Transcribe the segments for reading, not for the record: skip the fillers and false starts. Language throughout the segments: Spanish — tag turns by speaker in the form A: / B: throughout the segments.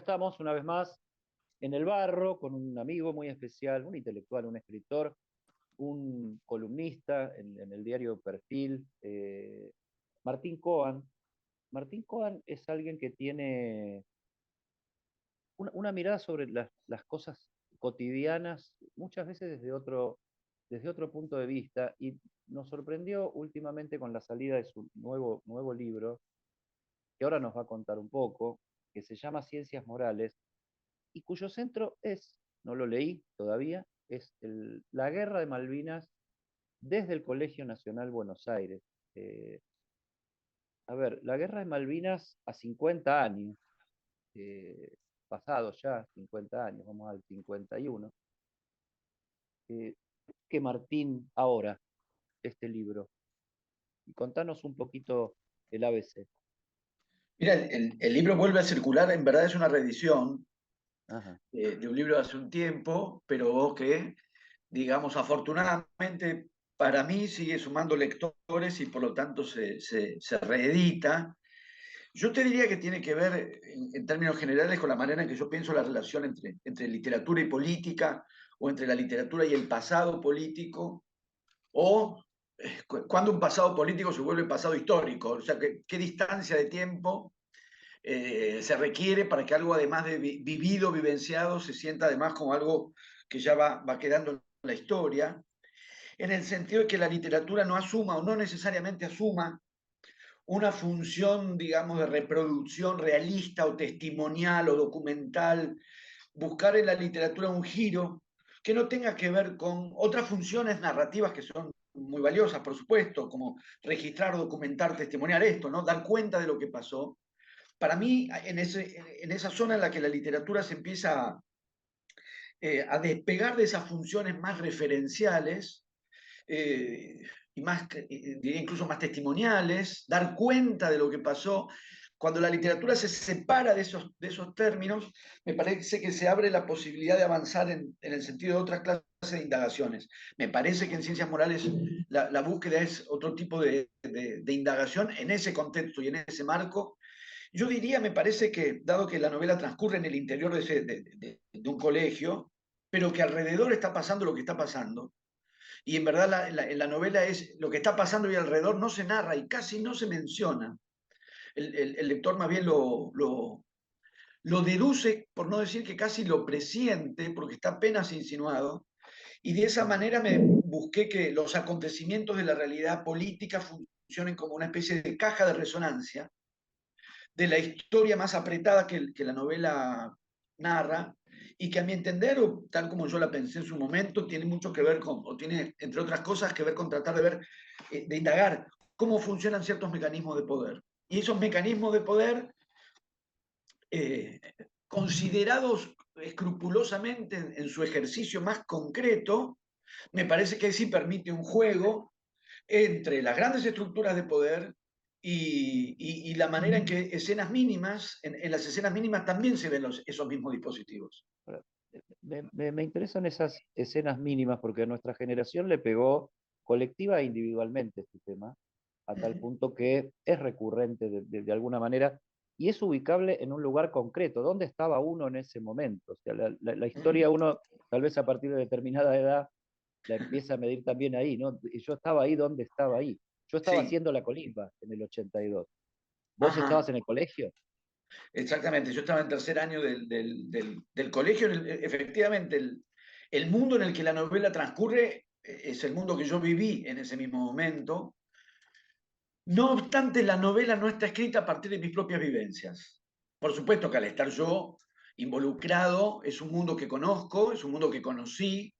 A: estamos una vez más en el barro con un amigo muy especial, un intelectual, un escritor, un columnista en el diario Perfil, Martín Coan. Martín Coan es alguien que tiene una mirada sobre las cosas cotidianas, muchas veces desde otro punto de vista, y nos sorprendió últimamente con la salida de su nuevo libro, que ahora nos va a contar un poco, que se llama Ciencias Morales, y cuyo centro es, no lo leí todavía, es la guerra de Malvinas desde el Colegio Nacional Buenos Aires. Eh, a ver, la guerra de Malvinas a 50 años, eh, pasados ya 50 años, vamos al 51. Que Martín ahora, este libro, y contanos un poquito el ABC.
B: Mira, el libro vuelve a circular, en verdad es una reedición
A: Ajá.
B: de un libro de hace un tiempo, pero que, digamos, afortunadamente para mí sigue sumando lectores y por lo tanto se reedita. Yo te diría que tiene que ver, en términos generales, con la manera en que yo pienso la relación entre literatura y política, o entre la literatura y el pasado político, o cuando un pasado político se vuelve pasado histórico, o sea, qué distancia de tiempo se requiere para que algo además de vivido, vivenciado, se sienta además como algo que ya va quedando en la historia, en el sentido de que la literatura no asuma o no necesariamente asuma una función, digamos, de reproducción realista o testimonial o documental, buscar en la literatura un giro que no tenga que ver con otras funciones narrativas que son muy valiosas, por supuesto, como registrar, documentar, testimoniar esto, ¿no? Dar cuenta de lo que pasó. Para mí, en esa zona en la que la literatura se empieza a despegar de esas funciones más referenciales eh, y más, diría incluso más testimoniales, dar cuenta de lo que pasó. Cuando la literatura se separa de esos términos, me parece que se abre la posibilidad de avanzar en el sentido de otras clases de indagaciones. Me parece que en ciencias morales la búsqueda es otro tipo de indagación en ese contexto y en ese marco. Yo diría, me parece que, dado que la novela transcurre en el interior de un colegio, pero que alrededor está pasando lo que está pasando, y en verdad en la novela es lo que está pasando y alrededor no se narra y casi no se menciona. El lector más bien lo deduce, por no decir que casi lo presiente, porque está apenas insinuado, y de esa
A: Mm.
B: manera me busqué que los acontecimientos de la realidad política funcionen como una especie de caja de resonancia de la historia más apretada que la novela narra, y que a mi entender, o tal como yo la pensé en su momento, tiene mucho que ver con, o tiene, entre otras cosas, que ver con tratar de ver, de indagar cómo funcionan ciertos mecanismos de poder. Y esos mecanismos de poder, eh, considerados escrupulosamente en su ejercicio más concreto, me parece que sí permite un juego entre las grandes estructuras de poder y la manera en que escenas mínimas, en las escenas mínimas también se ven esos mismos dispositivos.
A: Ahora, me interesan esas escenas mínimas porque a nuestra generación le pegó colectiva e individualmente este tema, a tal punto que es recurrente de alguna manera y es ubicable en un lugar concreto. ¿Dónde estaba uno en ese momento? O sea, la historia uno, tal vez a partir de determinada edad, la empieza a medir también ahí, ¿no? Y yo estaba ahí, ¿dónde estaba ahí? Yo estaba
B: Sí,
A: haciendo la colimba en el 82. ¿Vos
B: ajá,
A: estabas en el colegio?
B: exactamente. Yo estaba en tercer año del colegio. Efectivamente, el mundo en el que la novela transcurre es el mundo que yo viví en ese mismo momento. No obstante, la novela no está escrita a partir de mis propias vivencias. Por supuesto que al estar yo involucrado, es un mundo que conozco, es un mundo que conocí,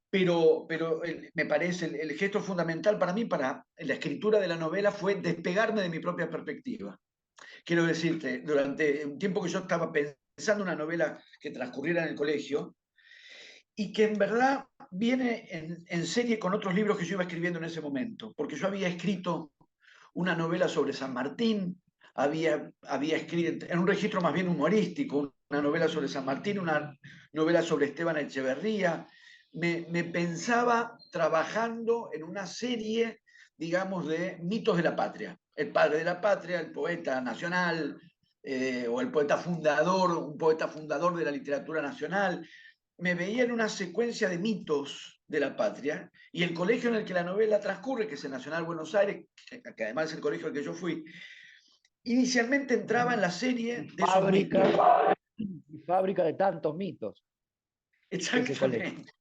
B: pero me parece el gesto fundamental para mí, para la escritura de la novela, fue despegarme de mi propia perspectiva. Quiero decirte, durante un tiempo que yo estaba pensando una novela que transcurriera en el colegio y que en verdad viene en serie con otros libros que yo iba escribiendo en ese momento, porque yo había escrito una novela sobre San Martín, había escrito en un registro más bien humorístico, una novela sobre San Martín, una novela sobre Esteban Echeverría. Me pensaba trabajando en una serie, digamos, de mitos de la patria. El padre de la patria, el poeta nacional, o el poeta fundador, un poeta fundador de la literatura nacional. Me veía en una secuencia de mitos de la patria, y el colegio en el que la novela transcurre, que es el Nacional Buenos Aires, que además es el colegio al que yo fui, inicialmente entraba en la serie
A: Y
B: de esos mitos.
A: fábrica de tantos mitos, ese colegio.
B: Exactamente,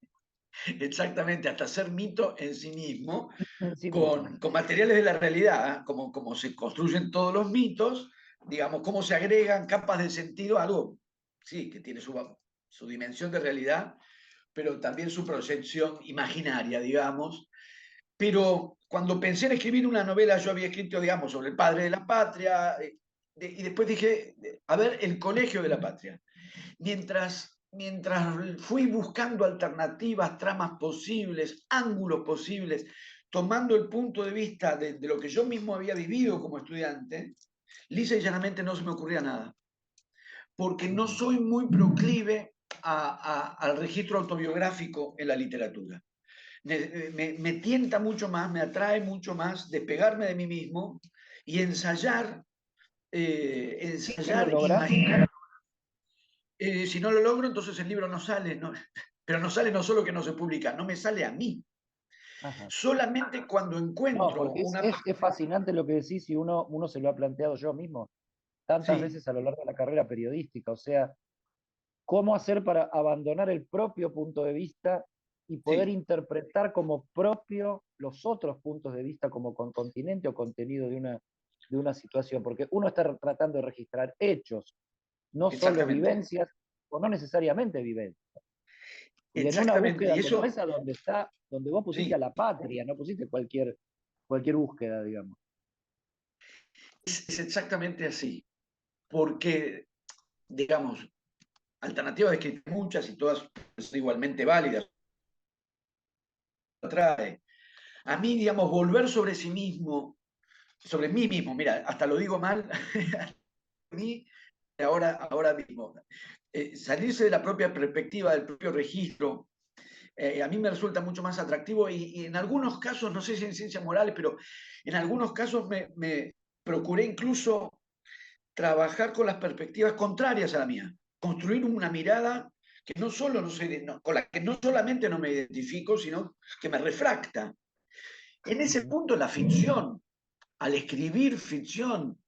B: exactamente, hasta ser mito en sí mismo,
A: En sí mismo.
B: con materiales de la realidad, ¿eh? Como se construyen todos los mitos, digamos, cómo se agregan capas de sentido a algo, sí, que tiene su dimensión de realidad, pero también su proyección imaginaria, digamos. Pero cuando pensé en escribir una novela, yo había escrito, digamos, sobre el padre de la patria, y después dije, a ver, el colegio de la patria. Mientras fui buscando alternativas, tramas posibles, ángulos posibles, tomando el punto de vista de lo que yo mismo había vivido como estudiante, lisa y llanamente no se me ocurría nada, porque no soy muy proclive al registro autobiográfico en la literatura. Me tienta mucho más, me atrae mucho más despegarme de mí mismo y
A: Sí, lo lográs.
B: imaginar. Si no lo logro, entonces el libro no sale, ¿no? Pero no sale no solo que no se publica, no me sale a mí.
A: Ajá.
B: Solamente cuando
A: No,
B: encuentro
A: porque
B: una...
A: es fascinante lo que decís y uno se lo ha planteado yo mismo tantas
B: Sí,
A: veces a lo largo de la carrera periodística. O sea, cómo hacer para abandonar el propio punto de vista y poder
B: sí,
A: interpretar como propio los otros puntos de vista como con continente o contenido de una situación, porque uno está tratando de registrar hechos, no solo
B: exactamente.
A: vivencias, o no necesariamente vivencias. Y en una
B: Exactamente.
A: búsqueda
B: Y
A: como
B: eso,
A: esa, donde vos pusiste a
B: sí,
A: la patria, no pusiste cualquier búsqueda, digamos.
B: es exactamente así. Porque, digamos, alternativas de que muchas y todas son igualmente válidas. Atrae. A mí, digamos, volver sobre mí mismo, mira, hasta lo digo mal, a mí ahora mismo. Salirse de la propia perspectiva, del propio registro, a mí me resulta mucho más atractivo y en algunos casos, no sé si en ciencias morales, pero en algunos casos me procuré incluso trabajar con las perspectivas contrarias a la mía, construir una mirada que no solo no sé, no, con la que no solamente no me identifico, sino que me refracta. En ese
A: Ujú.
B: punto la ficción, al escribir ficción,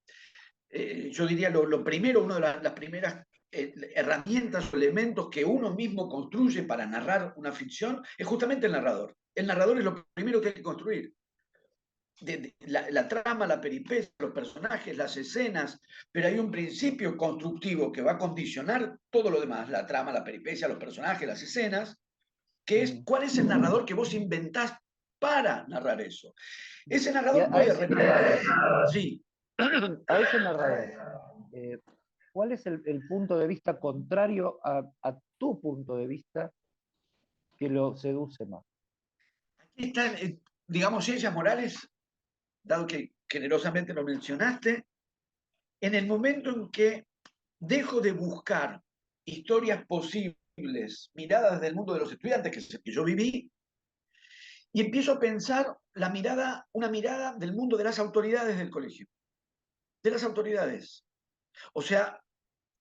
B: yo diría lo primero, una de las primeras herramientas o elementos que uno mismo construye para narrar una ficción es justamente el narrador. El narrador es lo primero que hay que construir. La trama, la peripecia, los personajes, las escenas, pero hay un principio constructivo que va a condicionar todo lo demás, la trama, la peripecia, los personajes, las escenas, que es
A: Ujú.
B: cuál es el narrador que vos inventás para narrar eso. Ese
A: Y
B: narrador
A: a
B: puede
A: ese narrador,
B: sí,
A: a ese narrador, eh, ¿cuál es el punto de vista contrario a tu punto de vista que lo seduce más?
B: aquí están, digamos, ciencias morales, dado que generosamente lo mencionaste, en el momento en que dejo de buscar historias posibles, miradas desde el mundo de los estudiantes, que es el que yo viví, y empiezo a pensar una mirada del mundo de las autoridades del colegio, de las autoridades. O sea,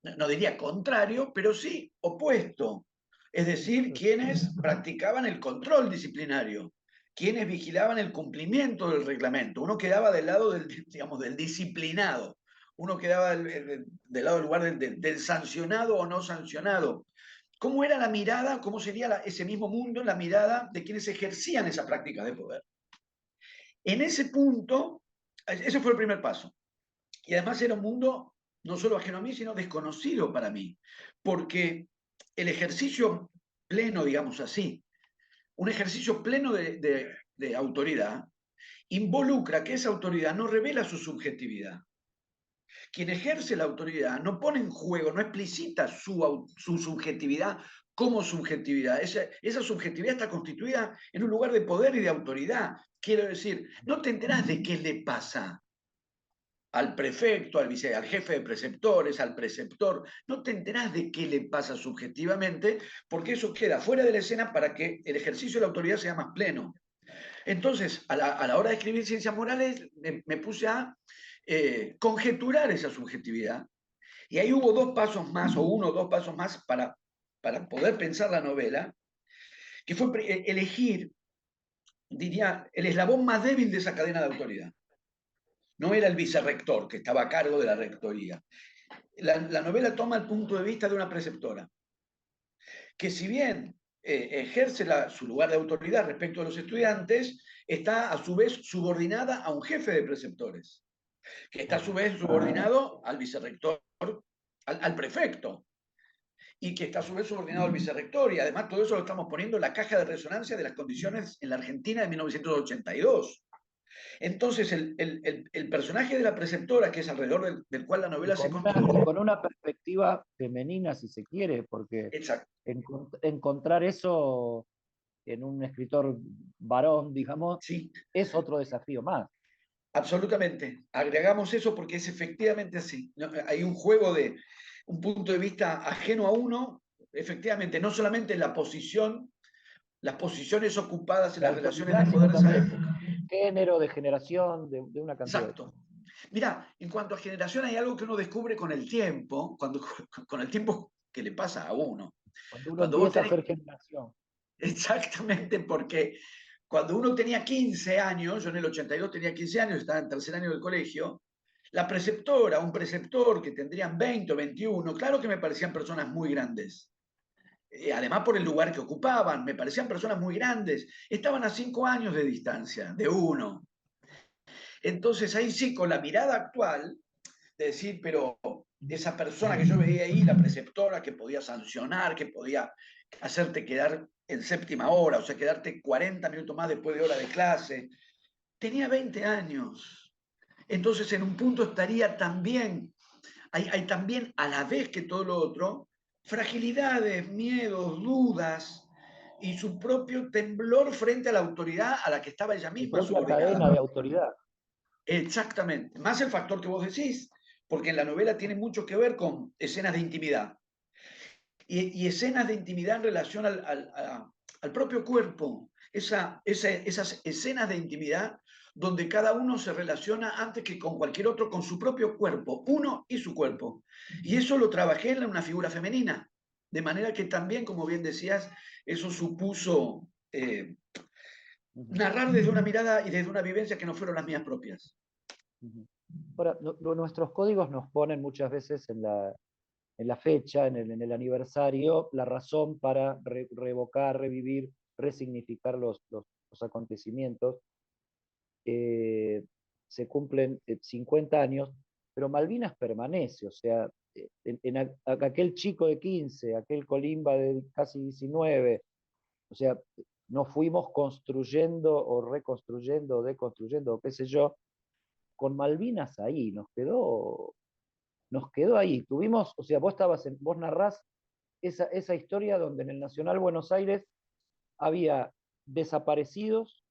B: no diría contrario, pero sí opuesto. Es decir, quienes practicaban el control disciplinario, quienes vigilaban el cumplimiento del reglamento. Uno quedaba del lado digamos, del disciplinado, uno quedaba del lado del lugar del sancionado o no sancionado. ¿Cómo era la mirada, cómo sería ese mismo mundo, la mirada de quienes ejercían esa práctica de poder? En ese punto, ese fue el primer paso. Y además era un mundo no solo ajeno a mí, sino desconocido para mí, porque el ejercicio pleno, digamos así, un ejercicio pleno de autoridad, involucra que esa autoridad no revela su subjetividad. Quien ejerce la autoridad no pone en juego, no explicita su subjetividad como subjetividad. Esa subjetividad está constituida en un lugar de poder y de autoridad. Quiero decir, no te enterás de qué le pasa al prefecto, al jefe de preceptores, al preceptor, no te enterás de qué le pasa subjetivamente, porque eso queda fuera de la escena para que el ejercicio de la autoridad sea más pleno. Entonces, a la hora de escribir ciencias morales, me puse a conjeturar esa subjetividad Y ahí hubo dos pasos más, o uno o dos pasos más, para poder pensar la novela, que fue elegir, diría, el eslabón más débil de esa cadena de autoridad. No era el vicerrector, que estaba a cargo de la rectoría. La novela toma el punto de vista de una preceptora, que si bien ejerce su lugar de autoridad respecto a los estudiantes, está a su vez subordinada a un jefe de preceptores, que está a su vez subordinado al vicerrector, al prefecto, y que está a su vez subordinado al vicerrector, y además todo eso lo estamos poniendo en la caja de resonancia de las condiciones en la Argentina de 1982. Entonces, el personaje de la preceptora, que es alrededor del cual la
A: Y
B: novela se
A: con
B: construye,
A: una perspectiva femenina, si se quiere, porque
B: exacto,
A: encontrar eso en un escritor varón, digamos,
B: sí,
A: es otro desafío más.
B: absolutamente. Agregamos eso porque es efectivamente así. Hay un juego de un punto de vista ajeno a uno, efectivamente, no solamente la posición, las posiciones ocupadas en
A: De
B: las relaciones de
A: autoridad,
B: poder
A: sino
B: de esa
A: también
B: época.
A: género, de generación, de una cantidad de
B: Exacto.
A: cosas.
B: Mira, en cuanto a generación hay algo que uno descubre con el tiempo, con el tiempo que le pasa a uno.
A: Cuando uno
B: Cuando vos
A: empieza a
B: tenés,
A: hacer generación.
B: exactamente, porque cuando uno tenía 15 años, yo en el 82 tenía 15 años, estaba en tercer año del colegio, la preceptora, un preceptor que tendrían 20 o 21, claro que me parecían personas muy grandes. Además por el lugar que ocupaban, me parecían personas muy grandes. Estaban a 5 años de distancia de uno. Entonces ahí sí, con la mirada actual, de decir, pero esa persona que yo veía ahí, la preceptora, que podía sancionar, que podía hacerte quedar en séptima hora, o sea, quedarte 40 minutos más después de hora de clase, tenía 20 años. Entonces, en un punto estaría también, hay también, a la vez que todo lo otro, fragilidades, miedos, dudas y su propio temblor frente a la autoridad a la que estaba ella
A: Su
B: misma
A: propia
B: subordinada.
A: cadena de autoridad.
B: Exactamente, más el factor que vos decís, porque en la novela tiene mucho que ver con escenas de intimidad y escenas de intimidad en relación al propio cuerpo, esas escenas de intimidad donde cada uno se relaciona antes que con cualquier otro con su propio cuerpo, uno y su cuerpo. Y eso lo trabajé en una figura femenina, de manera que también, como bien decías, eso supuso narrar desde una mirada y desde una vivencia que no fueron las mías propias.
A: Ahora, nuestros códigos nos ponen muchas veces en la fecha, en el aniversario, la razón para revocar, revivir, resignificar los acontecimientos. Se cumplen 50 años, pero Malvinas permanece, o sea, aquel chico de 15, aquel Colimba de casi 19, o sea, nos fuimos construyendo o reconstruyendo o deconstruyendo, o qué sé yo, con Malvinas ahí, nos quedó ahí. Tuvimos, o sea, vos narrás esa historia donde en el Nacional Buenos Aires había desaparecidos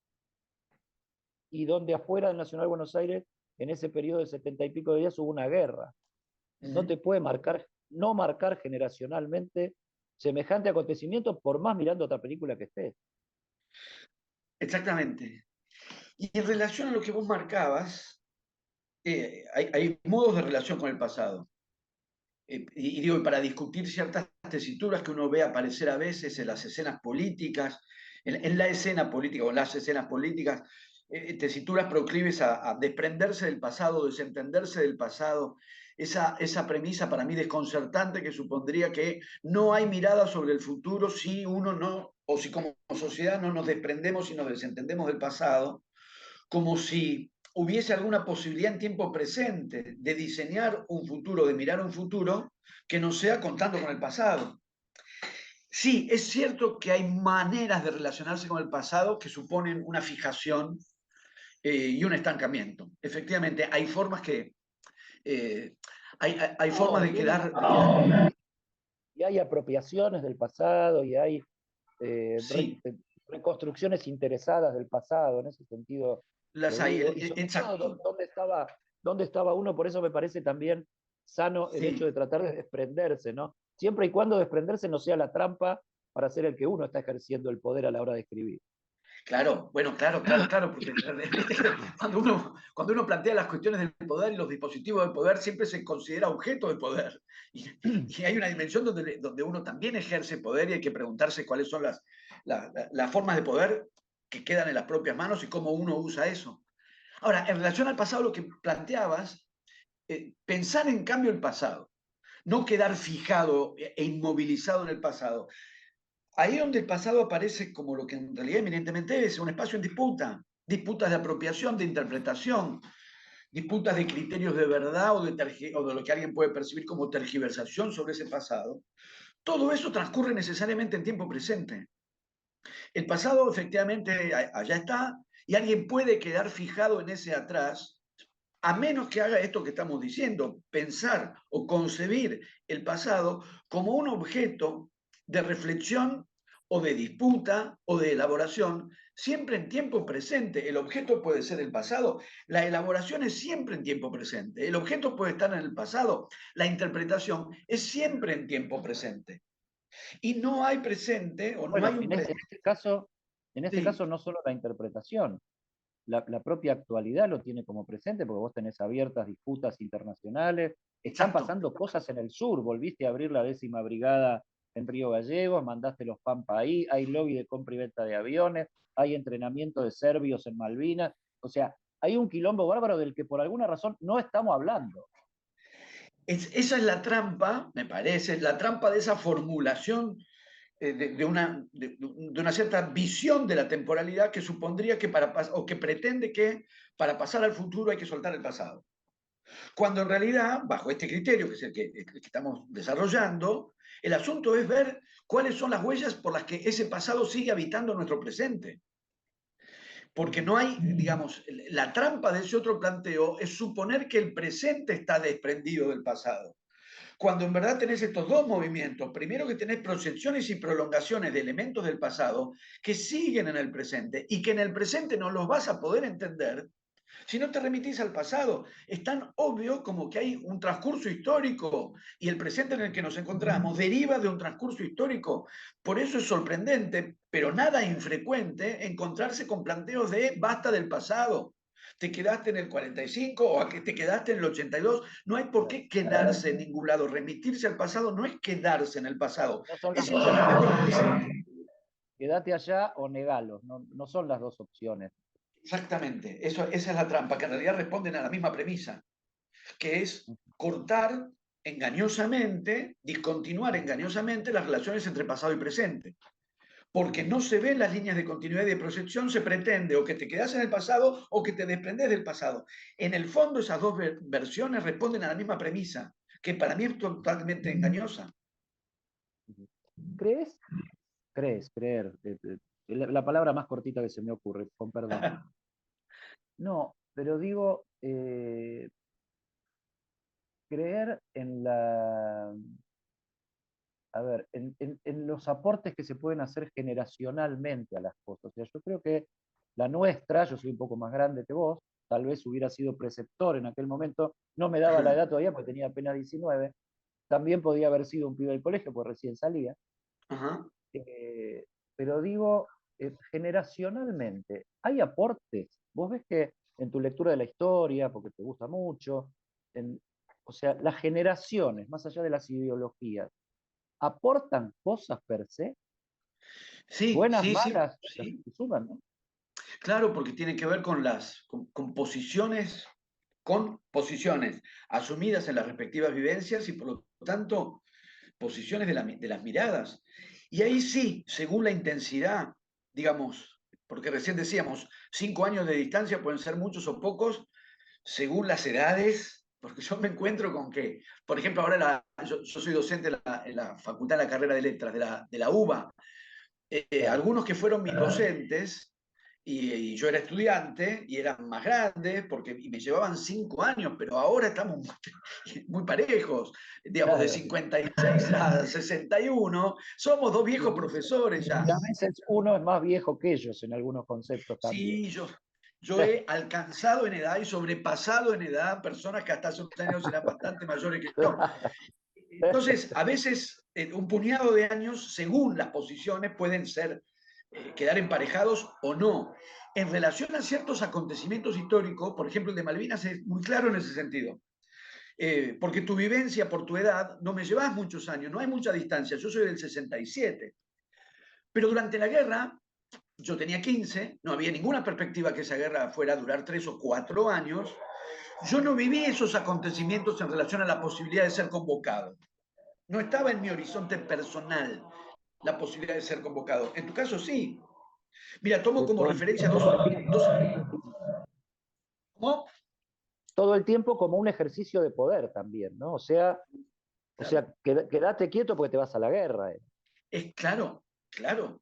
A: y donde afuera del Nacional Buenos Aires, en ese periodo de 70 y pico de días, hubo una guerra.
B: Uh
A: No
B: -huh.
A: te puede no marcar generacionalmente semejante acontecimiento, por más mirando otra película que estés.
B: Exactamente. Y en relación a lo que vos marcabas, hay modos de relación con el pasado. Y digo, para discutir ciertas tesituras que uno ve aparecer a veces en las escenas políticas, en la escena política o en las escenas políticas, tesituras proclives a desprenderse del pasado, desentenderse del pasado, esa premisa para mí desconcertante que supondría que no hay mirada sobre el futuro si uno no, o si como sociedad no nos desprendemos y nos desentendemos del pasado, como si hubiese alguna posibilidad en tiempo presente de diseñar un futuro, de mirar un futuro que no sea contando con el pasado. Sí, es cierto que hay maneras de relacionarse con el pasado que suponen una fijación y un estancamiento. Efectivamente, hay formas que... hay formas
A: No,
B: de quedar...
A: y hay apropiaciones del pasado y hay
B: Sí,
A: reconstrucciones interesadas del pasado, en ese sentido
B: las
A: lo
B: hay,
A: digo, y sobre todo
B: exacto.
A: dónde estaba uno, por eso me parece también sano el hecho
B: Sí,
A: de tratar de desprenderse, ¿no? Siempre y cuando desprenderse no sea la trampa para ser el que uno está ejerciendo el poder a la hora de escribir.
B: Claro, bueno, claro, porque viste que cuando uno plantea las cuestiones del poder y los dispositivos del poder, siempre se considera objeto de poder. Y hay una dimensión donde uno también ejerce poder y hay que preguntarse cuáles son las formas de poder que quedan en las propias manos y cómo uno usa eso. Ahora, en relación al pasado, lo que planteabas, pensar en cambio el pasado, no quedar fijado e inmovilizado en el pasado. Ahí donde el pasado aparece como lo que en realidad eminentemente es un espacio en disputa, disputas de apropiación, de interpretación, disputas de criterios de verdad o de lo que alguien puede percibir como tergiversación sobre ese pasado. Todo eso transcurre necesariamente en tiempo presente. El pasado efectivamente allá está y alguien puede quedar fijado en ese atrás, a menos que haga esto que estamos diciendo, pensar o concebir el pasado como un objeto de reflexión o de disputa o de elaboración, siempre en tiempo presente. El objeto puede ser el pasado, la elaboración es siempre en tiempo presente, el objeto puede estar en el pasado, la interpretación es siempre en tiempo presente. Y no hay presente o no
A: Bueno,
B: hay un presente.
A: en este
B: Sí,
A: caso no solo la interpretación, la propia actualidad lo tiene como presente, porque vos tenés abiertas disputas internacionales, están
B: exacto.
A: pasando cosas en el sur, volviste a abrir la 10ª brigada en Río Gallegos, mandaste los Pampa ahí, hay lobby de compra y venta de aviones, hay entrenamiento de serbios en Malvinas, o sea, hay un quilombo bárbaro del que por alguna razón no estamos hablando.
B: Esa es la trampa, me parece, la trampa de esa formulación de una cierta visión de la temporalidad que supondría que o que pretende que para pasar al futuro hay que soltar el pasado. Cuando en realidad, bajo este criterio, que es el que estamos desarrollando, el asunto es ver cuáles son las huellas por las que ese pasado sigue habitando nuestro presente. Porque no hay, digamos, la trampa de ese otro planteo es suponer que el presente está desprendido del pasado. Cuando en verdad tenés estos dos movimientos, primero que tenés proyecciones y prolongaciones de elementos del pasado que siguen en el presente y que en el presente no los vas a poder entender si no te remitís al pasado. Es tan obvio como que hay un transcurso histórico y el presente en el que nos encontramos deriva de un transcurso histórico. Por eso es sorprendente, pero nada infrecuente, encontrarse con planteos de basta del pasado. Te quedaste en el 45 o a que te quedaste en el 82. No hay por qué quedarse en ningún lado. Remitirse al pasado no es quedarse en el pasado,
A: No son
B: es
A: las dos
B: interactuar con el
A: opciones.
B: presente.
A: Quédate allá o negalo, no, no son las dos opciones.
B: Exactamente, esa es la trampa, que en realidad responden a la misma premisa, que es cortar engañosamente, discontinuar engañosamente las relaciones entre pasado y presente. Porque no se ven las líneas de continuidad y de proyección, se pretende o que te quedas en el pasado o que te desprendes del pasado. En el fondo, esas dos versiones responden a la misma premisa, que para mí es totalmente engañosa.
A: ¿Crees? Creer. La palabra más cortita que se me ocurre, con perdón. No, pero digo, creer en a ver, en los aportes que se pueden hacer generacionalmente a las cosas. O sea, yo creo que la nuestra, yo soy un poco más grande que vos, tal vez hubiera sido preceptor en aquel momento, no me daba la edad todavía porque tenía apenas 19, también podía haber sido un pibe del colegio porque recién salía.
B: Ajá.
A: Eh, pero digo, generacionalmente, ¿hay aportes? Vos ves que en tu lectura de la historia, porque te gusta mucho, o sea, las generaciones, más allá de las ideologías, aportan cosas per se,
B: Sí,
A: buenas,
B: sí, sí,
A: malas, las
B: sí.
A: que suman, ¿no?
B: Claro, porque tiene que ver con posiciones asumidas en las respectivas vivencias y por lo tanto posiciones de las miradas. Y ahí sí, según la intensidad, digamos, porque recién decíamos, 5 años de distancia pueden ser muchos o pocos, según las edades, porque yo me encuentro con que, por ejemplo, ahora yo soy docente en la Facultad de la Carrera de Letras de la UBA.
A: Claro.
B: Algunos que fueron mis docentes, y yo era estudiante y eran más grandes y me llevaban 5 años, pero ahora estamos muy parejos, digamos, de
A: Claro.
B: 56 a 61, somos dos viejos profesores ya.
A: Y a veces uno es más viejo que ellos en algunos conceptos también.
B: Sí, yo he alcanzado en edad y sobrepasado en edad personas que hasta hace unos años eran bastante mayores que yo. Entonces, a veces un puñado de años, según las posiciones, pueden ser quedar emparejados o no. En relación a ciertos acontecimientos históricos, por ejemplo, el de Malvinas es muy claro en ese sentido. Porque tu vivencia por tu edad no me llevas muchos años, no hay mucha distancia, yo soy del 67. Pero durante la guerra, yo tenía 15, no había ninguna perspectiva que esa guerra fuera a durar 3 o 4 años. Yo no viví esos acontecimientos en relación a la posibilidad de ser convocado. No estaba en mi horizonte personal la posibilidad de ser convocado. En tu caso, sí. Mira, tomo
A: De
B: como
A: todo el
B: referencia
A: tiempo,
B: dos. ¿Cómo?
A: todo el tiempo como un ejercicio de poder también, ¿no? O
B: Claro.
A: sea, quedate quieto porque te vas a la guerra.
B: Es claro, claro.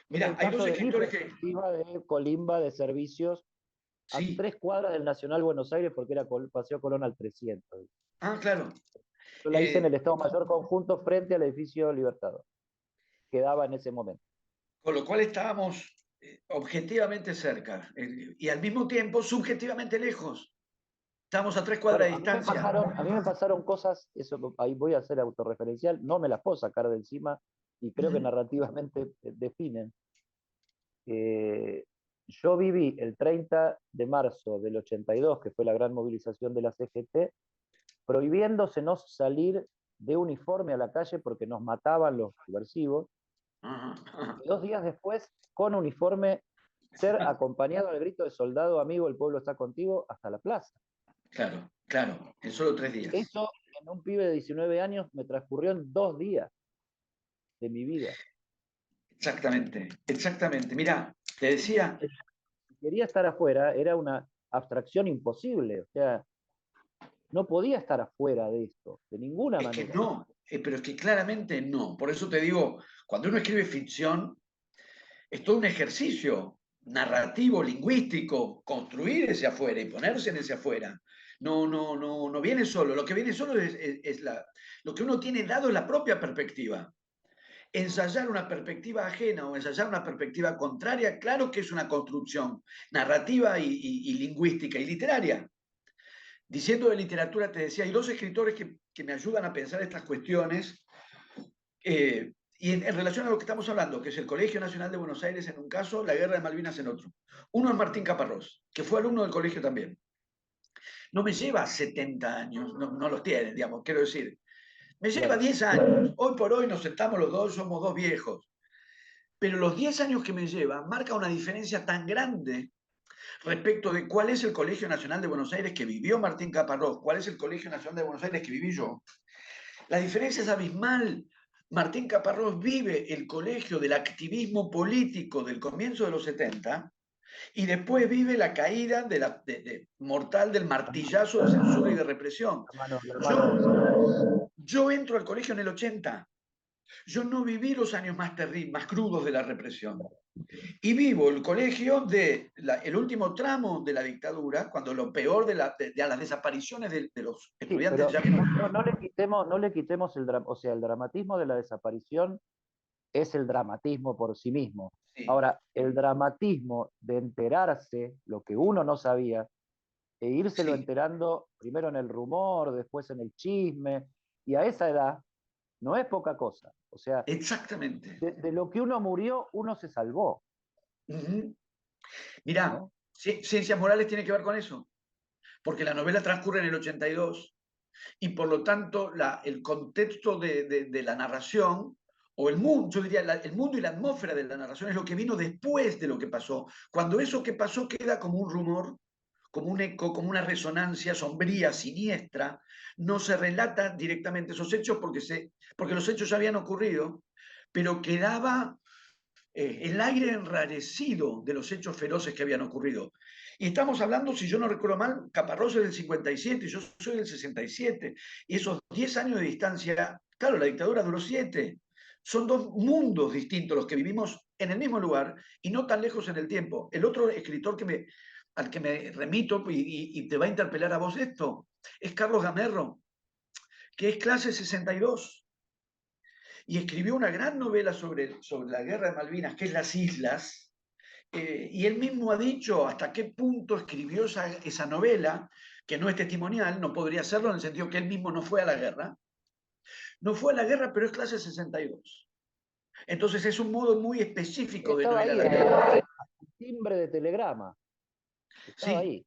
A: Era
B: Mira,
A: el
B: hay
A: caso
B: dos
A: de mi
B: escritores que.
A: perspectiva de Colimba de servicios a
B: Sí.
A: 3 cuadras del Nacional Buenos Aires porque era Paseo Colón al 300.
B: Ah, claro.
A: Yo la hice en el
B: Eh,
A: Estado Mayor Conjunto frente al edificio Libertador. Quedaba en ese momento.
B: con lo cual estábamos objetivamente cerca y al mismo tiempo subjetivamente lejos. Estábamos a 3 cuadras
A: Bueno,
B: de distancia.
A: a mí me pasaron cosas, eso, ahí voy a ser autorreferencial, no me las puedo sacar de encima y creo que
B: Uh-huh.
A: narrativamente definen. Yo viví el 30 de marzo del 82, que fue la gran movilización de la CGT, prohibiéndose no salir de uniforme a la calle porque nos mataban los subversivos,
B: Uh-huh.
A: y 2 días después, con uniforme, ser acompañado al grito de soldado amigo, el pueblo está contigo, hasta la plaza.
B: Claro, claro, en solo 3 días.
A: Eso en un pibe de 19 años me transcurrió en 2 días de mi vida.
B: Exactamente, exactamente. Mira, te decía,
A: Si quería estar afuera, era una abstracción imposible, o sea, no podía estar afuera de esto, de ninguna
B: es que
A: manera.
B: no, pero es que claramente no. Por eso te digo, cuando uno escribe ficción, es todo un ejercicio narrativo, lingüístico, construir ese afuera y ponerse en ese afuera. No, no, no, no viene solo. Lo que viene solo lo que uno tiene dado es la propia perspectiva. Ensayar una perspectiva ajena o ensayar una perspectiva contraria, claro que es una construcción narrativa y lingüística y literaria. Diciendo de literatura, te decía, hay dos escritores que me ayudan a pensar estas cuestiones. Y en relación a lo que estamos hablando, que es el Colegio Nacional de Buenos Aires en un caso, la Guerra de Malvinas en otro. Uno es Martín Caparrós, que fue alumno del colegio también. No me lleva 70 años, no, no los tiene, digamos, quiero decir. Me lleva
A: Claro.
B: 10 años. Hoy por hoy nos sentamos los dos, somos dos viejos. Pero los 10 años que me lleva marca una diferencia tan grande respecto de cuál es el Colegio Nacional de Buenos Aires que vivió Martín Caparrós, cuál es el Colegio Nacional de Buenos Aires que viví yo. La diferencia es abismal. Martín Caparrós vive el colegio del activismo político del comienzo de los 70 y después vive la caída mortal del martillazo de censura y de represión.
A: El hermano Oso.
B: Yo entro al colegio en el 80. Yo no viví los años más terribles, más crudos de la represión. Y vivo el colegio el último tramo de la dictadura, cuando lo peor de las desapariciones de los
A: Sí,
B: estudiantes
A: pero
B: ya vino.
A: no le quitemos o sea, el dramatismo de la desaparición es el dramatismo por sí mismo.
B: Sí,
A: Ahora, el dramatismo de enterarse lo que uno no sabía e írselo
B: sí,
A: enterando primero en el rumor, después en el chisme, y a esa edad no es poca cosa. O sea,
B: exactamente.
A: de lo que uno murió, uno se salvó,
B: Uh-huh. Mirá,
A: ¿no?
B: Ciencias Morales tiene que ver con eso, porque la novela transcurre en el 82 y por lo tanto el contexto de la narración, o el mundo, yo diría, el mundo y la atmósfera de la narración es lo que vino después de lo que pasó. Cuando eso que pasó queda como un rumor, como un eco, como una resonancia sombría, siniestra, no se relata directamente esos hechos porque los hechos ya habían ocurrido, pero quedaba el aire enrarecido de los hechos feroces que habían ocurrido. Y estamos hablando, si yo no recuerdo mal, Caparrós es del 57, yo soy del 67, y esos 10 años de distancia, claro, la dictadura duró 7. Son dos mundos distintos los que vivimos en el mismo lugar y no tan lejos en el tiempo. El otro escritor al que me remito y te va a interpelar a vos esto es Carlos Gamerro, que es clase 62 y escribió una gran novela sobre la guerra de Malvinas, que es Las Islas, y él mismo ha dicho hasta qué punto escribió esa novela, que no es testimonial, no podría serlo en el sentido que él mismo no fue a la guerra. No fue a la guerra, pero es clase 62. Entonces es un modo muy específico de no
A: Estaba
B: ir a
A: ahí,
B: la guerra.
A: timbre de telegrama, estaba
B: Sí,
A: ahí.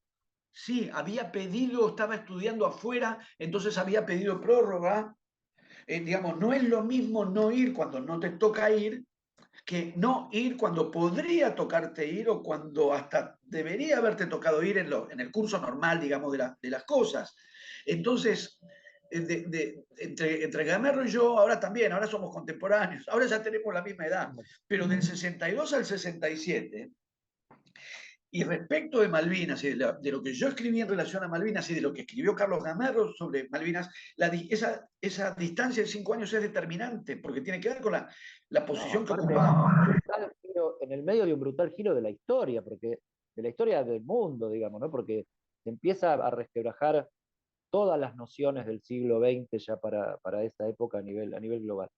B: sí, había pedido, estaba estudiando afuera, entonces había pedido prórroga. Digamos, no es lo mismo no ir cuando no te toca ir que no ir cuando podría tocarte ir o cuando hasta debería haberte tocado ir en el curso normal, digamos, de las cosas. Entonces, entre Gamerro y yo, ahora también, ahora somos contemporáneos, ahora ya tenemos la misma edad, pero del 62 al 67, y respecto de Malvinas y de lo que yo escribí en relación a Malvinas y de lo que escribió Carlos Gamerro sobre Malvinas, esa distancia de 5 años es determinante porque tiene que ver con la
A: No,
B: posición que
A: aparte,
B: ocupábamos.
A: en el medio de un brutal giro de la historia, porque de la historia del mundo, digamos, ¿no? Porque se empieza a resquebrajar todas las nociones del siglo XX ya para esta época a nivel global.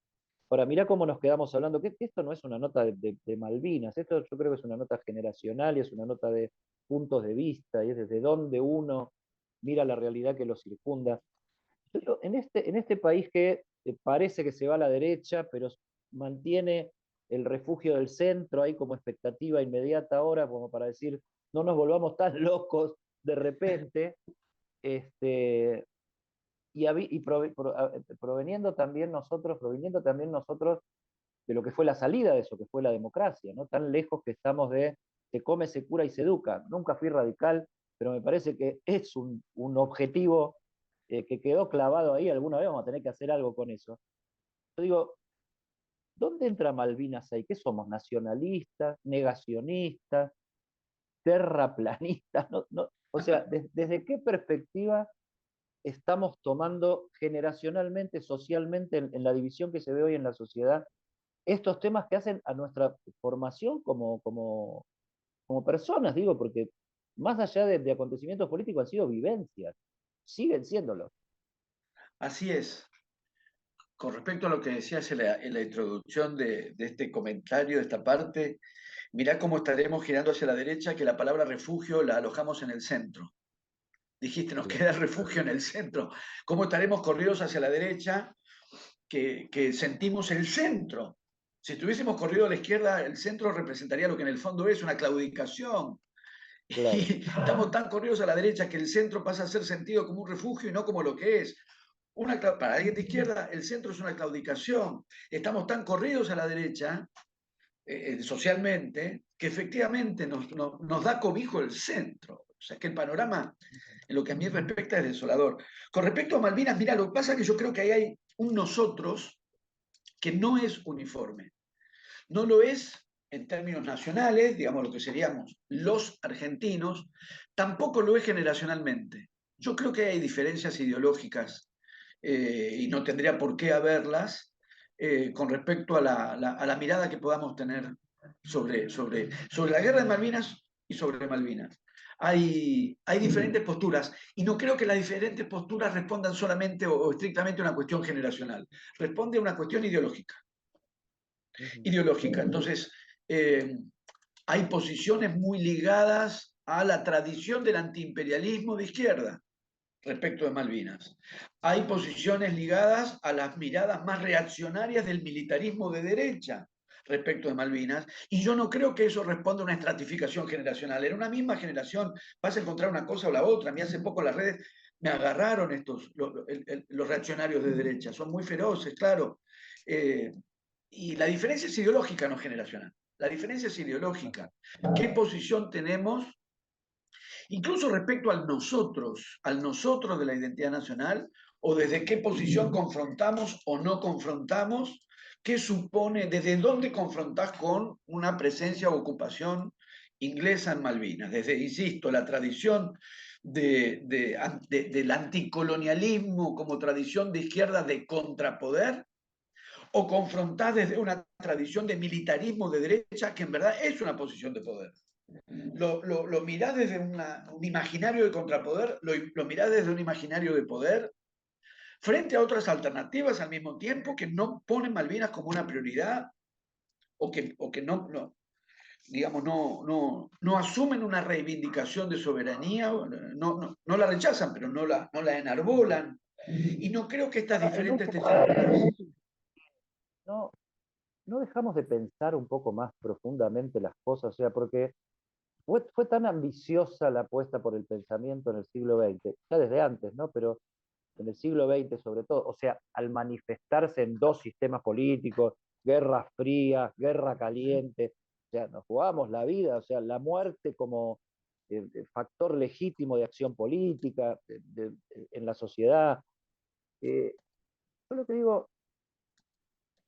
A: Ahora, mirá cómo nos quedamos hablando, que esto no es una nota de Malvinas, esto yo creo que es una nota generacional y es una nota de puntos de vista, y es desde donde uno mira la realidad que lo circunda. Pero en este país que parece que se va a la derecha, pero mantiene el refugio del centro ahí como expectativa inmediata ahora, como para decir, no nos volvamos tan locos de repente, este, proveniendo también nosotros de lo que fue la salida de eso, que fue la democracia, ¿no? Tan lejos que estamos de se come, se cura y se educa. Nunca fui radical, pero me parece que es un objetivo que quedó clavado ahí, alguna vez vamos a tener que hacer algo con eso. Yo digo, ¿dónde entra Malvinas ahí? ¿Qué somos? ¿Nacionalistas? ¿Negacionistas? ¿Terraplanistas? No, no, o sea, ¿desde qué perspectiva estamos tomando generacionalmente, socialmente, en la división que se ve hoy en la sociedad, estos temas que hacen a nuestra formación como personas, digo, porque más allá de acontecimientos políticos han sido vivencias, siguen siéndolo.
B: Así es. Con respecto a lo que decías en la introducción de este comentario, de esta parte, mirá cómo estaremos girando hacia la derecha, que la palabra refugio la alojamos en el centro. Dijiste, nos
A: Claro.
B: queda refugio en el centro. ¿Cómo estaremos corridos hacia la derecha, que sentimos el centro? Si estuviésemos corrido a la izquierda, el centro representaría lo que en el fondo es una claudicación.
A: Claro.
B: Y estamos tan corridos a la derecha que el centro pasa a ser sentido como un refugio y no como lo que es. Para alguien de izquierda, el centro es una claudicación. Estamos tan corridos a la derecha, socialmente, que efectivamente nos da cobijo el centro. O sea, que el panorama, en lo que a mí respecta, es desolador. Con respecto a Malvinas, mira, lo que pasa es que yo creo que ahí hay un nosotros que no es uniforme. No lo es en términos nacionales, digamos lo que seríamos los argentinos, tampoco lo es generacionalmente. Yo creo que hay diferencias ideológicas y no tendría por qué haberlas con respecto a la mirada que podamos tener sobre la guerra de Malvinas y sobre Malvinas. Hay diferentes posturas y no creo que las diferentes posturas respondan solamente o estrictamente a una cuestión generacional, responde a una cuestión ideológica.
A: Ujú.
B: Ideológica. Entonces, eh, hay posiciones muy ligadas a la tradición del antiimperialismo de izquierda respecto de Malvinas. Hay posiciones ligadas a las miradas más reaccionarias del militarismo de derecha respecto de Malvinas, y yo no creo que eso responda a una estratificación generacional. En una misma generación vas a encontrar una cosa o la otra. A mí hace poco las redes me agarraron los reaccionarios de derecha, son muy feroces, claro. Y la diferencia es ideológica, no generacional. La diferencia es ideológica. ¿Qué posición tenemos incluso respecto al nosotros de la identidad nacional, o desde qué posición confrontamos o no confrontamos, qué supone, desde dónde confrontás con una presencia o ocupación inglesa en Malvinas? Desde, insisto, la tradición del anticolonialismo como tradición de izquierda de contrapoder, o confrontás desde una tradición de militarismo de derecha que en verdad es una posición de poder. Lo mirás desde un imaginario de contrapoder, lo mirás desde un imaginario de poder, frente a otras alternativas al mismo tiempo que no ponen Malvinas como una prioridad o que digamos, no asumen una reivindicación de soberanía, no la rechazan, pero no la enarbolan. Y no creo que estas
A: El
B: diferentes
A: último,
B: texturas.
A: no, no dejamos de pensar un poco más profundamente las cosas, o sea, porque fue tan ambiciosa la apuesta por el pensamiento en el siglo XX, ya desde antes, ¿no? Pero en el siglo XX sobre todo, o sea, al manifestarse en dos sistemas políticos, guerra fría, guerra caliente, o sea, nos jugábamos la vida, o sea, la muerte como factor legítimo de acción política en la sociedad. Yo lo que digo,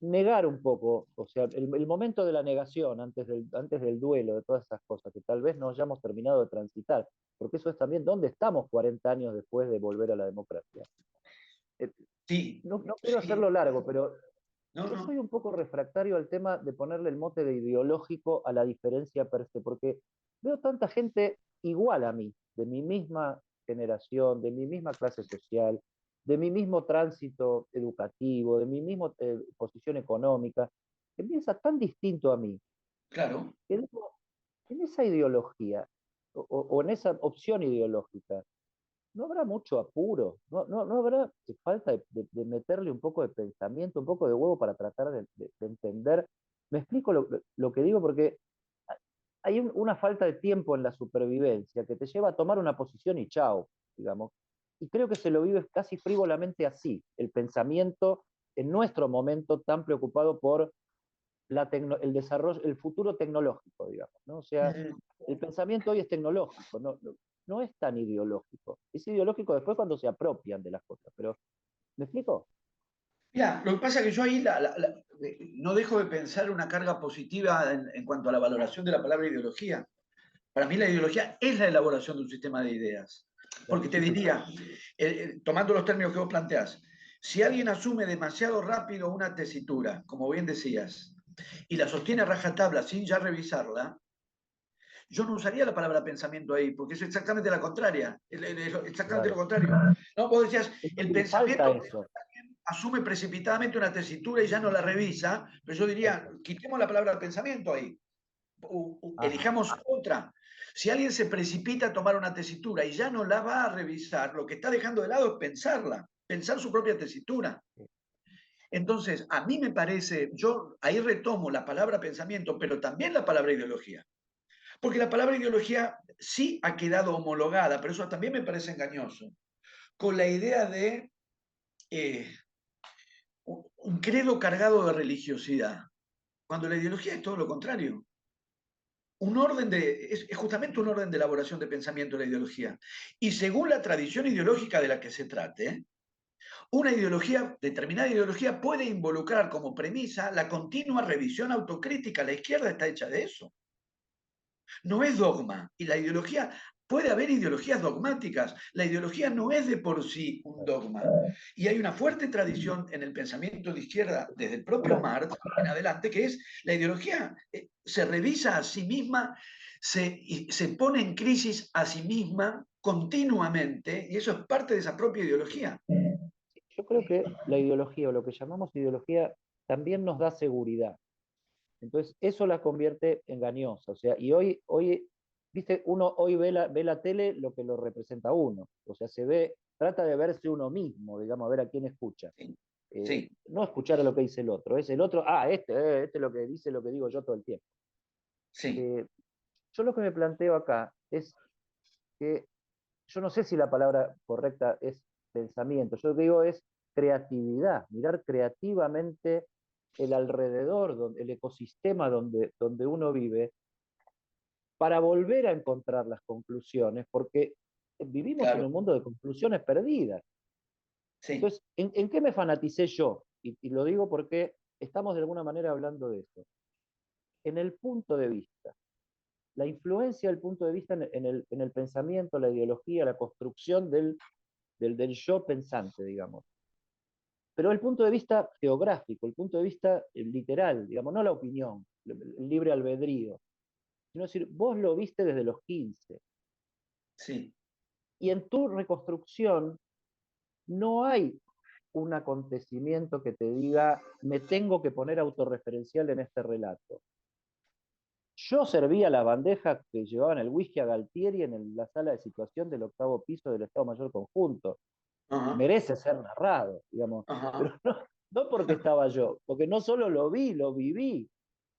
A: negar un poco, o sea, el momento de la negación antes del duelo, de todas esas cosas que tal vez no hayamos terminado de transitar, porque eso es también dónde estamos 40 años después de volver a la democracia. Eh,
B: Sí,
A: no quiero hacerlo
B: sí,
A: largo, pero
B: no,
A: yo
B: no,
A: soy un poco refractario al tema de ponerle el mote de ideológico a la diferencia per se, porque veo tanta gente igual a mí, de mi misma generación, de mi misma clase social, de mi mismo tránsito educativo, de mi misma posición económica, que piensa tan distinto a mí,
B: claro.
A: que digo, en esa ideología o en esa opción ideológica, no habrá mucho apuro, no habrá falta de meterle un poco de pensamiento, un poco de huevo para tratar de entender. Me explico lo que digo porque hay una falta de tiempo en la supervivencia que te lleva a tomar una posición y chao, digamos. Y creo que se lo vive casi frívolamente así, el pensamiento en nuestro momento tan preocupado por el desarrollo, el futuro tecnológico, digamos, ¿no? O sea,
B: Mm.
A: el pensamiento hoy es tecnológico, no es tan ideológico. Es ideológico después cuando se apropian de las cosas, pero ¿me explico?
B: Mira, lo que pasa es que yo ahí no dejo de pensar una carga positiva en cuanto a la valoración de la palabra ideología. Para mí la ideología es la elaboración de un sistema de ideas. Porque
A: Claro,
B: te diría, tomando los términos que vos planteás, si alguien asume demasiado rápido una tesitura, como bien decías, y la sostiene a rajatabla sin ya revisarla, yo no usaría la palabra pensamiento ahí, porque es exactamente la contraria, exactamente lo
A: claro.
B: contrario. No, vos decías,
A: Es que
B: el
A: le falta
B: pensamiento
A: eso.
B: asume precipitadamente una tesitura y ya no la revisa, pero yo diría,
A: Eso.
B: quitemos la palabra pensamiento ahí,
A: Ajá.
B: elijamos otra. Si alguien se precipita a tomar una tesitura y ya no la va a revisar, lo que está dejando de lado es pensarla, pensar su propia tesitura. Entonces, a mí me parece, yo ahí retomo la palabra pensamiento, pero también la palabra ideología. Porque la palabra ideología sí ha quedado homologada, pero eso también me parece engañoso, con la idea de eh, un credo cargado de religiosidad, cuando la ideología es todo lo contrario. Un orden es justamente un orden de elaboración de pensamiento de la ideología. Y según la tradición ideológica de la que se trate, una ideología, determinada ideología, puede involucrar como premisa la continua revisión autocrítica. La izquierda está hecha de eso. No es dogma. Y la ideología, puede haber ideologías dogmáticas. La ideología no es de por sí un dogma. Y hay una fuerte tradición en el pensamiento de izquierda, desde el propio
A: Ahora,
B: Marx en adelante, que es la ideología se revisa a sí misma, se pone en crisis a sí misma continuamente, y eso es parte de esa propia ideología.
A: yo creo que la ideología o lo que llamamos ideología también nos da seguridad. Entonces, eso la convierte engañosa. O sea, y hoy viste, uno hoy ve la tele lo que lo representa a uno. O sea, trata de verse uno mismo, digamos, a ver a quién escucha.
B: Sí, sí,
A: No escuchar a lo que dice el otro. Es el otro, este es lo que dice lo que digo yo todo el tiempo.
B: sí,
A: Eh, yo lo que me planteo acá es que yo no sé si la palabra correcta es pensamiento, yo lo que digo es creatividad, mirar creativamente el alrededor, el ecosistema donde uno vive, para volver a encontrar las conclusiones, porque vivimos en
B: claro,
A: un mundo de conclusiones perdidas.
B: sí,
A: Entonces, ¿en qué me fanaticé yo? Y lo digo porque estamos de alguna manera hablando de eso. En el punto de vista. La influencia del punto de vista en el pensamiento, la ideología, la construcción del yo pensante, digamos. Pero el punto de vista geográfico, el punto de vista literal, digamos, no la opinión, el libre albedrío, sino decir, vos lo viste desde los 15
B: sí,
A: y en tu reconstrucción no hay un acontecimiento que te diga, me tengo que poner autorreferencial en este relato. Yo servía la bandeja que llevaban el whisky a Galtieri en la sala de situación del octavo piso del Estado Mayor Conjunto.
B: ajá,
A: Merece ser narrado, digamos.
B: ajá,
A: Pero no, no porque estaba yo, porque no solo lo vi, lo viví.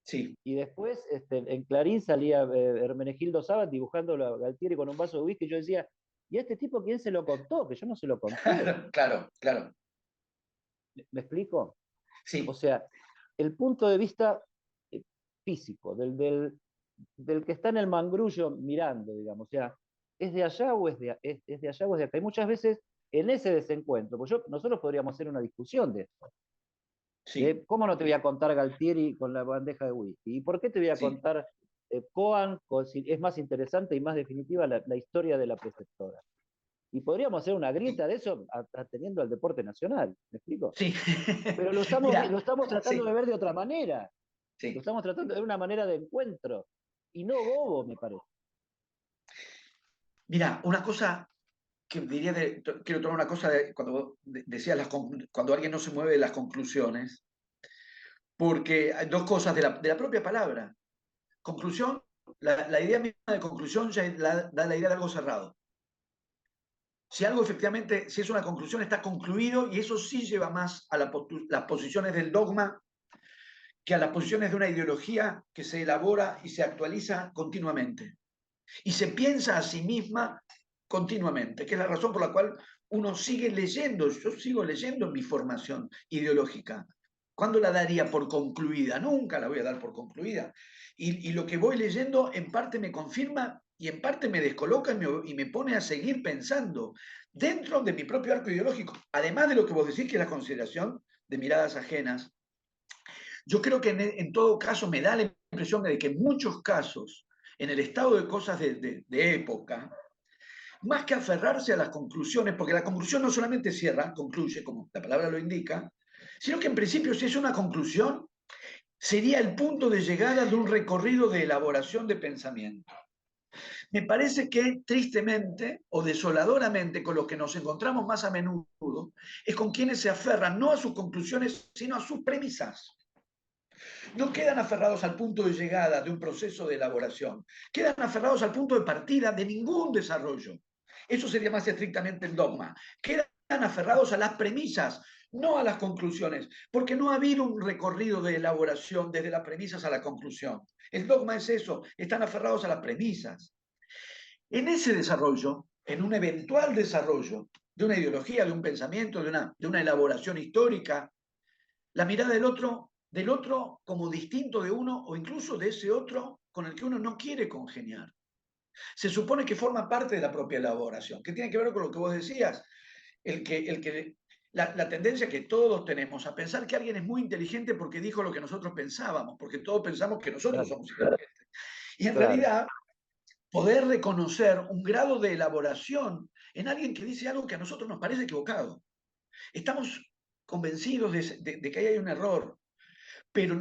B: Sí.
A: Y después en Clarín salía Hermenegildo Sabat dibujando a Galtieri con un vaso de whisky. Y yo decía, ¿y a este tipo quién se lo contó? Que yo no se lo conté.
B: Claro, claro, claro.
A: ¿Me explico? O
B: Sí,
A: sea, el punto de vista eh, físico del que está en el mangrullo mirando, digamos, o sea, ¿es de allá o es de allá o es de acá? Y muchas veces en ese desencuentro, pues nosotros podríamos hacer una discusión de esto.
B: sí,
A: ¿Cómo no te voy a contar Galtieri con la bandeja de whisky? ¿Y por qué te voy a
B: sí.
A: contar Coan? Si es más interesante y más definitiva la historia de la preceptora. Y podríamos hacer una grieta de eso atendiendo al deporte nacional, ¿me explico?
B: Sí.
A: Pero lo
B: Mira,
A: estamos tratando de
B: sí,
A: ver de otra manera. Lo
B: sí.
A: estamos tratando de ver una manera de encuentro. Y no bobo, me parece.
B: Mira, una cosa que diría quiero tomar una cosa cuando decías cuando alguien no se mueve de las conclusiones, porque hay dos cosas de la propia palabra. Conclusión, la idea misma de conclusión ya da la idea de algo cerrado. Si algo efectivamente, si es una conclusión, está concluido y eso sí lleva más a las posiciones del dogma que a las posiciones de una ideología que se elabora y se actualiza continuamente. Y se piensa a sí misma continuamente, que es la razón por la cual uno sigue leyendo. Yo sigo leyendo mi formación ideológica. ¿Cuándo la daría por concluida? Nunca la voy a dar por concluida. Y lo que voy leyendo en parte me confirma y en parte me descoloca y me pone a seguir pensando dentro de mi propio arco ideológico. Además de lo que vos decís, que es la consideración de miradas ajenas. Yo creo que en todo caso me da la impresión de que en muchos casos, en el estado de cosas de época, más que aferrarse a las conclusiones, porque la conclusión no solamente cierra, concluye, como la palabra lo indica, sino que en principio si es una conclusión, sería el punto de llegada de un recorrido de elaboración de pensamiento. Me parece que tristemente o desoladoramente con los que nos encontramos más a menudo es con quienes se aferran no a sus conclusiones, sino a sus premisas. No quedan aferrados al punto de llegada de un proceso de elaboración, quedan aferrados al punto de partida de ningún desarrollo. Eso sería más estrictamente el dogma. Quedan aferrados a las premisas, no a las conclusiones, porque no ha habido un recorrido de elaboración desde las premisas a la conclusión. El dogma es eso, están aferrados a las premisas. En ese desarrollo, en un eventual desarrollo de una ideología, de un pensamiento, de una elaboración histórica, la mirada del otro como distinto de uno o incluso de ese otro con el que uno no quiere congeniar. Se supone que forma parte de la propia elaboración, que tiene que ver con lo que vos decías, la tendencia que todos tenemos a pensar que alguien es muy inteligente porque dijo lo que nosotros pensábamos, porque todos pensamos que nosotros
A: Claro,
B: somos inteligentes. Y en
A: claro.
B: realidad, poder reconocer un grado de elaboración en alguien que dice algo que a nosotros nos parece equivocado. Estamos convencidos de que ahí hay un error, pero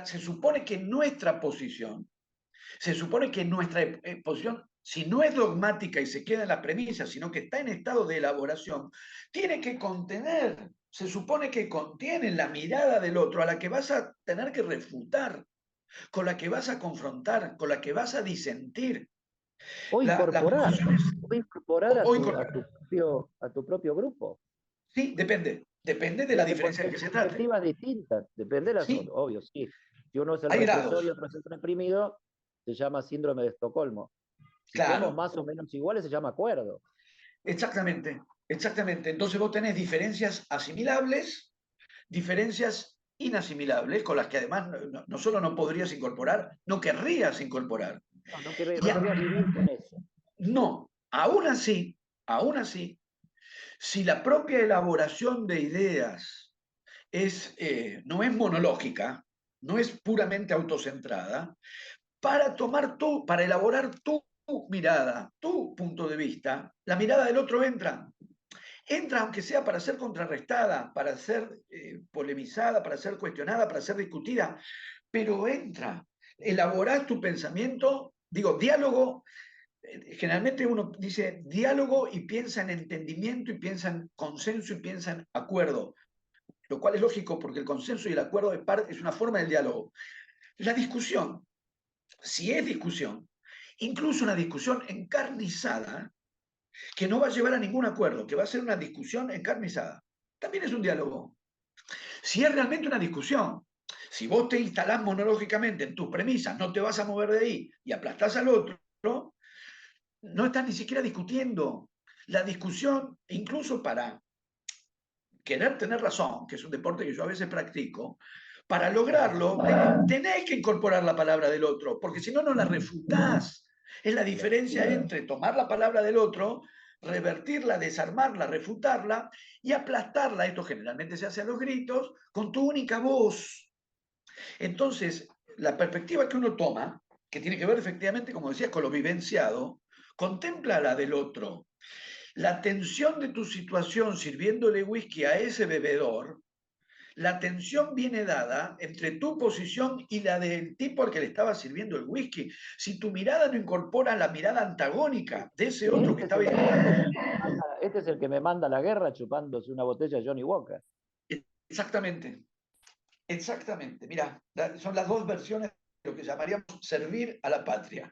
B: se supone que nuestra posición, se supone que nuestra posición, si no es dogmática y se queda en la premisa, sino que está en estado de elaboración, tiene que contener, se supone que contiene la mirada del otro a la que vas a tener que refutar, con la que vas a confrontar, con la que vas a disentir. Las posiciones
A: O incorporar
B: o incorporar.
A: a tu propio grupo.
B: Sí, depende de la
A: Desde
B: diferencia de que se trate.
A: perspectivas distintas, depende de las,
B: Sí,
A: obvio, sí. Si uno es el
B: hay
A: represor y
B: grados,
A: otro es el reprimido, se llama síndrome de Estocolmo. Si somos
B: claro.
A: más o menos iguales, se llama acuerdo.
B: Exactamente, exactamente. Entonces vos tenés diferencias asimilables, diferencias inasimilables, con las que además no solo no podrías incorporar, no querrías incorporar.
A: No,
B: Y
A: no querrías vivir con eso.
B: no, aún así, si la propia elaboración de ideas no es monológica, no es puramente autocentrada, para elaborar tu mirada, tu punto de vista, la mirada del otro entra aunque sea para ser contrarrestada, para ser polemizada, para ser cuestionada, para ser discutida, pero entra, elaborás tu pensamiento, digo, diálogo, generalmente uno dice diálogo y piensa en entendimiento y piensa en consenso y piensa en acuerdo, lo cual es lógico porque el consenso y el acuerdo es una forma del diálogo. La discusión, si es discusión, incluso una discusión encarnizada, que no va a llevar a ningún acuerdo, que va a ser una discusión encarnizada. También es un diálogo. Si es realmente una discusión, si vos te instalás monológicamente en tus premisas, no te vas a mover de ahí y aplastás al otro, no estás ni siquiera discutiendo. La discusión, incluso para querer tener razón, que es un deporte que yo a veces practico, para lograrlo tenés que incorporar la palabra del otro, porque si no, no la refutás. Es la diferencia entre tomar la palabra del otro, revertirla, desarmarla, refutarla y aplastarla, esto generalmente se hace a los gritos, con tu única voz. Entonces, la perspectiva que uno toma, que tiene que ver efectivamente, como decías, con lo vivenciado, contempla la del otro. La tensión de tu situación sirviéndole whisky a ese bebedor, la tensión viene dada entre tu posición y la del tipo al que le estaba sirviendo el whisky. Si tu mirada no incorpora la mirada antagónica de ese otro que está bien.
A: Este es el que me manda a la guerra chupándose una botella de Johnny Walker.
B: Exactamente. Exactamente. Mira, son las dos versiones de lo que llamaríamos servir a la patria.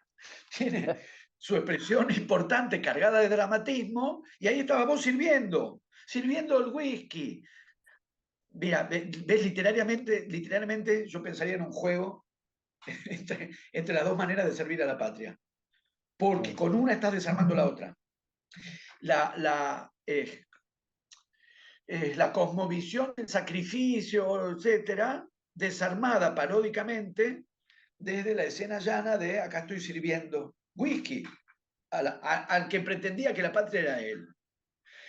B: Tiene su expresión importante, cargada de dramatismo, y ahí estaba vos sirviendo el whisky. Mira, ves, literariamente yo pensaría en un juego entre las dos maneras de servir a la patria, porque con una estás desarmando la otra. La cosmovisión del sacrificio, etcétera, desarmada paródicamente desde la escena llana de acá estoy sirviendo whisky al que pretendía que la patria era él.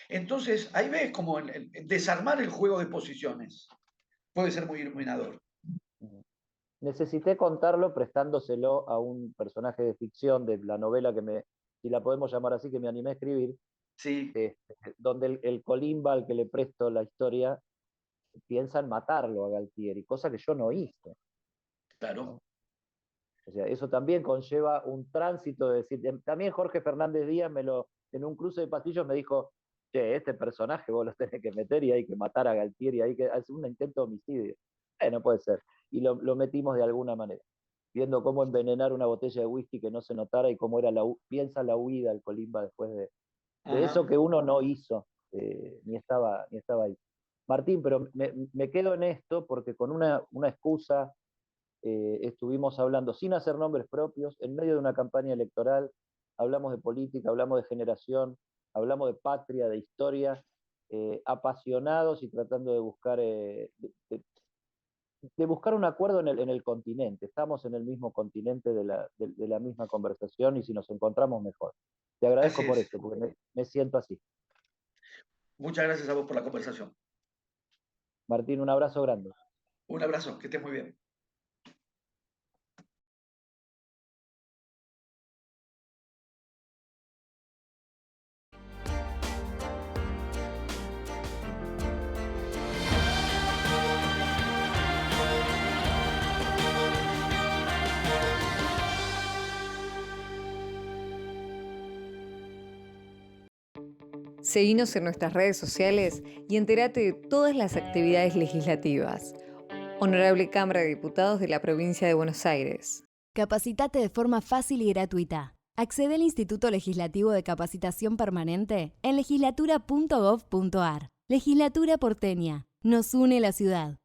B: Entonces, ahí ves como desarmar el juego de posiciones puede ser muy iluminador.
A: Necesité contarlo prestándoselo a un personaje de ficción de la novela si la podemos llamar así, que me animé a escribir,
B: Sí,
A: donde el Colimba al que le presto la historia piensa en matarlo a Galtieri, cosa que yo no hice.
B: claro.
A: ¿No? O sea, eso también conlleva un tránsito de decir, también Jorge Fernández Díaz en un cruce de pasillos me dijo, che, este personaje vos lo tenés que meter y hay que matar a Galtieri, hay que hacer un intento de homicidio. No puede ser. Y lo metimos de alguna manera, viendo cómo envenenar una botella de whisky que no se notara y cómo era piensa la huida del Colimba después de eso que uno no hizo, ni estaba ahí. Martín, pero me quedo en esto porque con una excusa estuvimos hablando, sin hacer nombres propios, en medio de una campaña electoral, hablamos de política, hablamos de generación, hablamos de patria, de historia, apasionados y tratando de buscar, de buscar un acuerdo en el continente. Estamos en el mismo continente de la misma conversación y si nos encontramos mejor. Te agradezco por esto, porque me siento así.
B: Muchas gracias a vos por la conversación.
A: Martín, un abrazo grande.
B: Un abrazo, que estés muy bien.
C: Seguinos en nuestras redes sociales y entérate de todas las actividades legislativas. Honorable Cámara de Diputados de la Provincia de Buenos Aires.
D: Capacitate de forma fácil y gratuita. Accede al Instituto Legislativo de Capacitación Permanente en legislatura.gov.ar. Legislatura porteña. Nos une la ciudad.